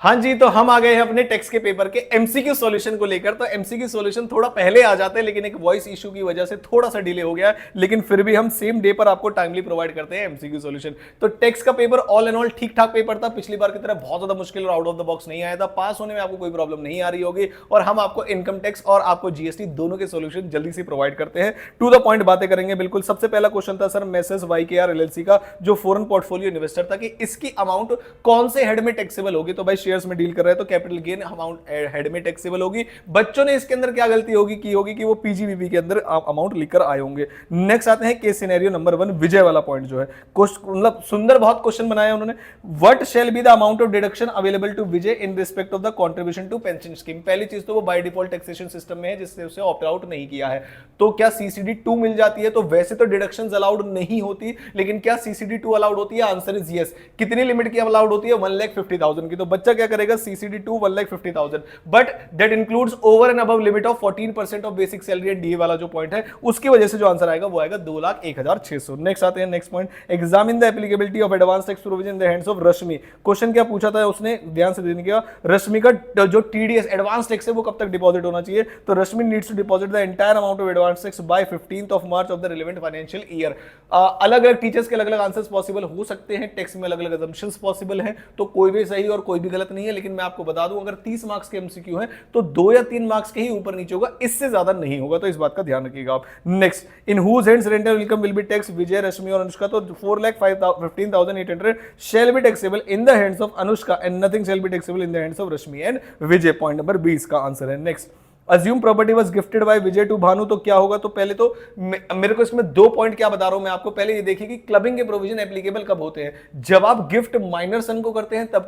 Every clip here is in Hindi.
हाँ जी, तो हम आ गए हैं अपने टेक्स्ट के पेपर के एमसीक्यू सॉल्यूशन को लेकर। तो एमसीक्यू सॉल्यूशन थोड़ा पहले आ जाते हैं, लेकिन एक वॉइस इशू की वजह से थोड़ा सा डिले हो गया, लेकिन फिर भी हम सेम डे पर आपको टाइमली प्रोवाइड करते हैं एमसीक्यू सॉल्यूशन। तो टेक्स्ट का पेपर ऑल एंड ऑल ठीक ठाक पेपर था, पिछली बार की तरह बहुत ज्यादा मुश्किल और आउट ऑफ द बॉक्स नहीं आया था। पास होने में आपको कोई प्रॉब्लम नहीं आ रही होगी, और हम आपको इनकम टैक्स और आपको जीएसटी दोनों के सॉल्यूशन जल्दी से प्रोवाइड करते हैं। टू द पॉइंट बातें करेंगे बिल्कुल। सबसे पहला क्वेश्चन था सर मेसेस वाईकेआर एलएलसी का, जो फॉरेन पोर्टफोलियो इन्वेस्टर था, कि इसकी अमाउंट कौन से हेड में टैक्सेबल होगी। तो भाई शेयर्स में डील कर रहे हैं तो कैपिटल गेन अमाउंट हेड में टैक्सेबल होगी। बच्चों ने इसके अंदर क्या गलती होगी कि वो पीजीबीपी के अंदर अमाउंट लिखकर आए होंगे। नेक्स्ट आते हैं केस सिनेरियो नंबर 1, विजय वाला पॉइंट जो है, मतलब सुंदर बहुत क्वेश्चन बनाया उन्होंने। What shall be the amount of deduction available to Vijay in respect of the contribution to pension scheme. पहली चीज तो वो बाय डिफॉल्ट टैक्सेशन सिस्टम में है, जिससे उसे ऑप्ट आउट नहीं किया है। तो क्या सीसीडी 2 मिल जाती है? तो वैसे तो डिडक्शंस अलाउड नहीं होती, लेकिन क्या सीसीडी 2 अलाउड होती है? Answer is yes. कितनी लिमिट की अलाउड होती है? 1,50,000 की। तो बच्चा क्या करेगा? CCD 2 1,50,000, but that includes over and above limit of 14% of basic salary and DA वाला जो पॉइंट है, उसकी वजह से जो आंसर आएगा वो आएगा 2,01,600। नेक्स्ट आते हैं next point, examine the applicability of advance tax provision in the hands of Rashmi. Question क्या पूछा था उसने, ध्यान से देने का, रश्मि का जो टीडीएस एडवांस टैक्स है वो कब तक डिपॉजिट होना चाहिए? तो Rashmi needs to deposit the entire amount of advance tax by 15th of March of the relevant financial year. अलग अलग टीचर्स के अलग अलग आंसर्स पॉसिबल हो सकते हैं, टेक्स्ट में अलग अलग असम्पशंस पॉसिबल हैं, तो कोई भी सही और कोई भी गलत नहीं है। लेकिन मैं आपको बता दूं, अगर 30 मार्क्स के एमसीक्यू है तो 2 या 3 मार्क्स के ही ऊपर नीचे होगा, इससे ज्यादा नहीं होगा, तो इस बात का ध्यान रखिएगा आप। Next, in whose hands rental income will be tax Vijay, Rashmi और अनुष्का। तो 4,15,800 shall be taxable in the hands of Anushka and nothing shall be taxable in the hands of Rashmi and Vijay. Point number 20 का आंसर है। Next, assume property was gifted by Vijay to Bhanu. तो क्या होगा? तो पहले तो मेरे को इसमें 2 पॉइंट क्या बता रहा हूं मैं आपको। पहले ये देखिए कि क्लबिंग के प्रोविजन एप्लीकेबल कब होते हैं। जब आप गिफ्ट माइनर सन को करते हैं तब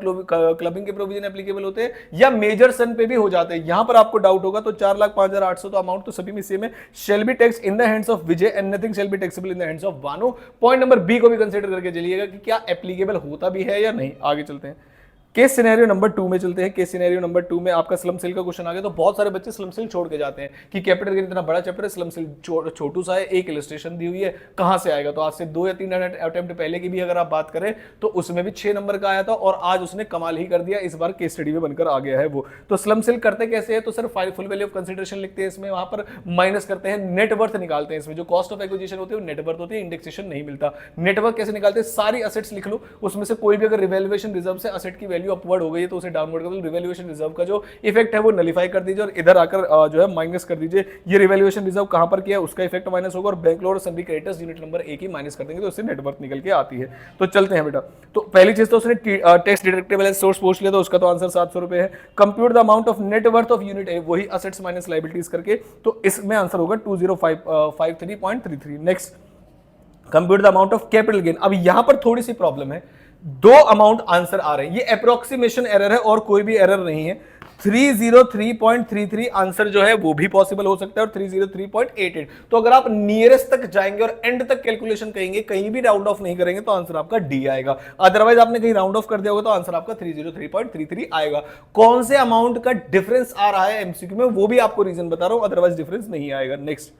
क्लबिंग के प्रोविजन एप्लीकेबल होते हैं, या मेजर सन पे भी हो जाते हैं। यहां पर आपको डाउट होगा। तो 4,05,800 तो अमाउंट तो सभी में सेम है। Shall be tax in the hands of Vijay and nothing shall be taxable in the hands of Bhanu. Point number B को भी कंसीडर करके चलिएगा कि क्या एप्लीकेबल होता भी है या नहीं। आगे चलते हैं, केस सिनेरियो नंबर 2 में चलते हैं। केस सिनेरियो नंबर 2 में आपका स्लम सेल का क्वेश्चन आ गया। तो बहुत सारे बच्चे स्लम सेल छोड़ के जाते हैं कि कैपिटल गेन इतना बड़ा चैप्टर है, स्लम सेल छोटू सा है, एक इलस्ट्रेशन दी हुई है, कहां से आएगा। तो आज से 2 या 3 अटेम्प्ट पहले की भी अगर आप बात करें तो उसमें भी 6 नंबर का आया था, और आज उसने कमाल ही कर दिया, इस बार केस स्टडी में बनकर आ गया है वो। तो स्लम सेल करते कैसे है? तो sir full value of consideration लिखते हैं इसमें, वहां पर माइनस करते हैं, नेटवर्थ निकालते हैं इसमें। जो कॉस्ट ऑफ एक्विजिशन होती है वो नेटवर्थ होती है, इंडेक्सेशन नहीं मिलता। नेटवर्थ कैसे निकालते हैं? सारी असेट्स लिख लो, उसमें से कोई भी अगर रिवैल्यूएशन रिजर्व से असेट की वैल्यू अपवर्ड हो गई है तो उसे डाउनवर्ड कर दो। रिवैल्यूएशन रिजर्व का जो इफेक्ट है वो नलिफाई कर दीजिए, और इधर आकर जो है माइनस कर दीजिए। ये रिवैल्यूएशन रिजर्व कहां पर किया है उसका इफेक्ट माइनस होगा, और बैंक लोन और सभी क्रेडिटर्स यूनिट नंबर 1 ही माइनस कर देंगे, तो उससे नेटवर्थ निकल के आती है। तो चलते हैं बेटा। तो पहली चीज तो उसने टैक्स डिडक्टेबल एज सोर्स पूछ लिया, तो उसका तो आंसर 700 रुपए है। Compute the amount of net worth of unit A, वही असेट्स माइनस लायबिलिटीज करके, तो इसमें आंसर होगा 20553.33। Next, compute the amount of capital gain. अब यहां पर थोड़ी सी प्रॉब्लम है, 2 अमाउंट आंसर आ रहे हैं, ये अप्रोक्सीमेशन एरर है और कोई भी एरर नहीं है। 303.33 आंसर जो है वो भी पॉसिबल हो सकता है, और 303.88। तो अगर आप नियरेस्ट तक जाएंगे और एंड तक कैलकुलेशन करेंगे, कहीं भी राउंड ऑफ नहीं करेंगे, तो आंसर आपका डी आएगा। अदरवाइज आपने कहीं राउंड ऑफ कर दिया होगा तो आंसर आपका 303.33 आएगा। कौन से अमाउंट का डिफरेंस आ रहा है एमसीक्यू में, वो भी आपको रीजन बता रहा हूं, अदरवाइज डिफरेंस नहीं आएगा। नेक्स्ट,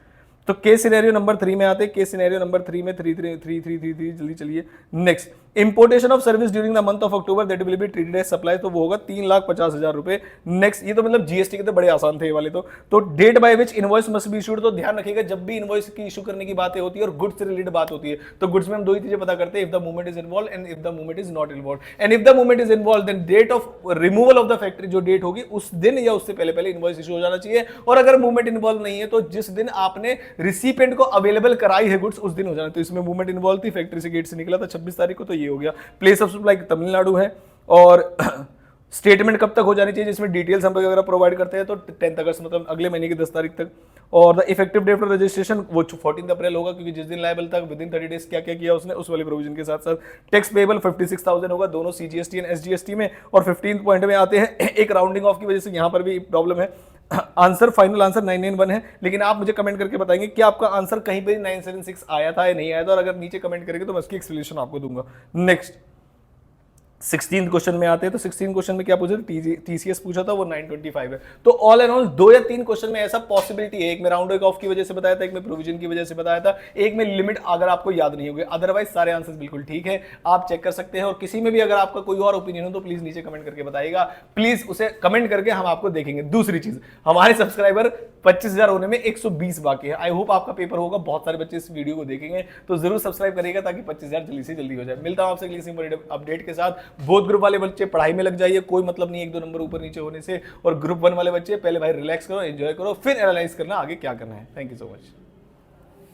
तो केस सिनेरियो नंबर 3 में आते हैं। केस सिनेरियो नंबर 3 में 33333, जल्दी चलिए। Next, importation of service during the month of October that will be treated as supply. तो वो होगा 3,50,000 रुपए। नेक्स्ट, ये तो मतलब जीएसटी के तो बड़े आसान थे ये वाले। तो date by which invoice must be issued. तो ध्यान रखिएगा, जब भी इनवॉइस की इशू करने की बातें होती है और गुड्स से रिलेटेड बात होती है, तो गुड्स में हम 2 ही चीजें पता करते हैं, if the movement is involve and if the movement is not involve. And if the movement is involve then date of removal of the factory, जो डेट होगी उस दिन या उससे पहले पहले इनवॉइस इशू हो जाना चाहिए। और अगर मूवमेंट इन्वॉल्व नहीं है तो जिस दिन आपने रिसिपेंट को अवेलेबल कराई है गुड्स उस दिन हो जाना। तो इसमें मूवमेंट इन्वॉल्व थी, फैक्ट्री से गेट से निकला था 26 तारीख को, तो ये हो गया। प्लेस ऑफ सप्लाई तमिलनाडु है, और स्टेटमेंट कब तक हो जानी चाहिए, जिसमें डिटेल्स हम वगैरह प्रोवाइड करते हैं, तो 10 अगस्त मतलब अगले महीने की 10 तारीख तक। और the effective date for registration वो 14 अप्रैल होगा, क्योंकि जिस दिन लायबल तक विद इन 30 डेज क्या क्या किया उसने, उस वाले प्रोविजन के साथ साथ। टैक्स पेबल 56,000 होगा दोनों सीजीएसटी एंड एसजीएसटी में। और 15 पॉइंट में आते हैं, एक राउंडिंग ऑफ की वजह से यहां पर भी प्रॉब्लम है। आंसर फाइनल आंसर 991 है, लेकिन आप मुझे कमेंट करके बताएंगे कि आपका आंसर कहीं पे 976 आया था या नहीं आया था, और अगर नीचे कमेंट करेंगे तो मैं उसकी एक्सप्लेनेशन आपको दूंगा। नेक्स्ट, 16 क्वेश्चन में आते हैं, तो 16 क्वेश्चन में क्या पूछा था, टीसीएस पूछा था, वो 925 है। तो ऑल एंड ऑल 2 या 3 क्वेश्चन में ऐसा पॉसिबिलिटी है, एक में राउंड ऑफ की वजह से बताया था, एक में प्रोविजन की वजह से बताया था, एक में लिमिट अगर आपको याद नहीं होगी, अदरवाइज सारे आंसर्स बिल्कुल ठीक है, आप चेक कर सकते हैं। और किसी में भी अगर आपका कोई और ओपिनियन हो तो प्लीज नीचे कमेंट करके बताइएगा, प्लीज उसे कमेंट करके हम आपको देखेंगे। दूसरी चीज, हमारे सब्सक्राइबर 25,000 होने में 120 बाकी है। आई होप आपका पेपर होगा, बहुत सारे बच्चे इस वीडियो को देखेंगे, तो जरूर सब्सक्राइब करिएगा ताकि 25,000 जल्दी से जल्दी हो जाए। मिलता हूं आपसे अगली किसी अपडेट के साथ। बोथ ग्रुप वाले बच्चे पढ़ाई में लग जाइए, कोई मतलब नहीं 1-2 नंबर ऊपर नीचे होने से, और ग्रुप 1 वाले बच्चे पहले भाई रिलैक्स करो, एंजॉय करो, फिर एनालाइज करना आगे क्या करना है। Thank you so much.